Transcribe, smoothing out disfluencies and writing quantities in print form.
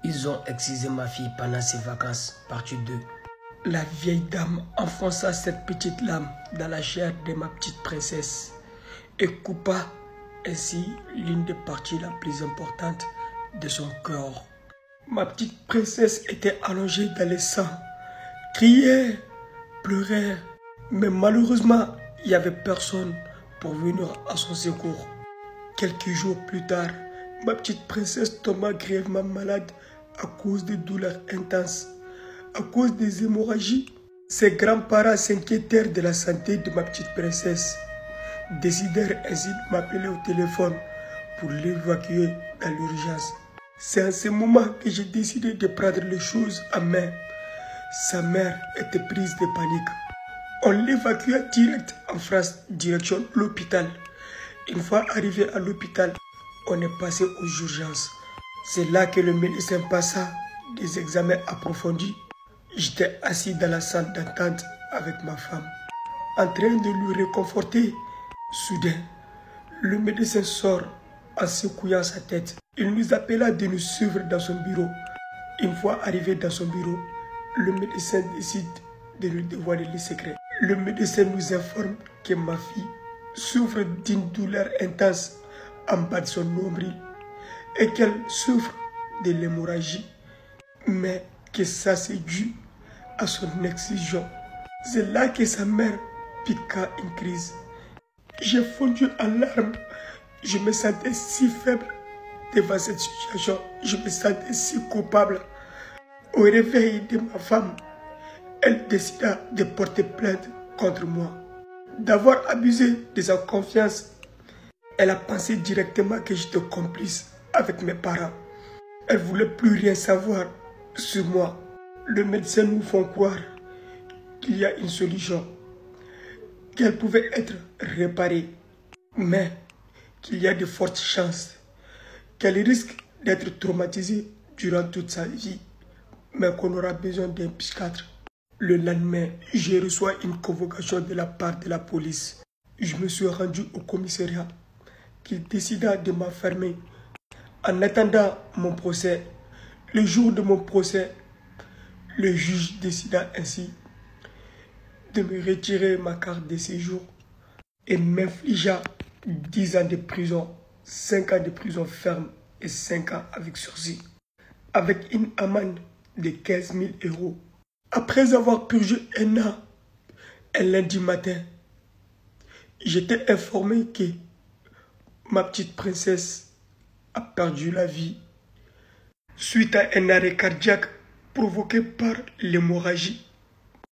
Ils ont excisé ma fille pendant ses vacances, partie 2. La vieille dame enfonça cette petite lame dans la chair de ma petite princesse et coupa ainsi l'une des parties la plus importante de son corps. Ma petite princesse était allongée dans le sang, criait, pleurait, mais malheureusement, il n'y avait personne pour venir à son secours. Quelques jours plus tard, ma petite princesse tomba grièvement malade à cause de douleurs intenses, à cause des hémorragies. Ses grands-parents s'inquiétèrent de la santé de ma petite princesse, décidèrent ainsi de m'appeler au téléphone pour l'évacuer dans l'urgence. C'est à ce moment que j'ai décidé de prendre les choses en main. Sa mère était prise de panique. On l'évacua direct en France, direction l'hôpital. Une fois arrivé à l'hôpital, on est passé aux urgences. C'est là que le médecin passa des examens approfondis. J'étais assis dans la salle d'attente avec ma femme, en train de lui réconforter. Soudain, le médecin sort en secouant sa tête. Il nous appela de nous suivre dans son bureau. Une fois arrivé dans son bureau, le médecin décide de nous dévoiler les secrets. Le médecin nous informe que ma fille souffre d'une douleur intense en bas de son nombril et qu'elle souffre de l'hémorragie, mais que ça c'est dû à son excision. C'est là que sa mère piqua une crise. J'ai fondu en larmes. Je me sentais si faible devant cette situation. Je me sentais si coupable. Au réveil de ma femme, elle décida de porter plainte contre moi, d'avoir abusé de sa confiance. Elle a pensé directement que j'étais complice avec mes parents. Elle ne voulait plus rien savoir sur moi. Le médecin nous fait croire qu'il y a une solution, qu'elle pouvait être réparée, mais qu'il y a de fortes chances qu'elle risque d'être traumatisée durant toute sa vie, mais qu'on aura besoin d'un psychiatre. Le lendemain, je reçois une convocation de la part de la police. Je me suis rendu au commissariat qui décida de m'enfermer. En attendant mon procès, le jour de mon procès, le juge décida ainsi de me retirer ma carte de séjour et m'infligea 10 ans de prison, 5 ans de prison ferme et 5 ans avec sursis, avec une amende de 15 000 €. Après avoir purgé un an, un lundi matin, j'étais informé que ma petite princesse a perdu la vie suite à un arrêt cardiaque provoqué par l'hémorragie.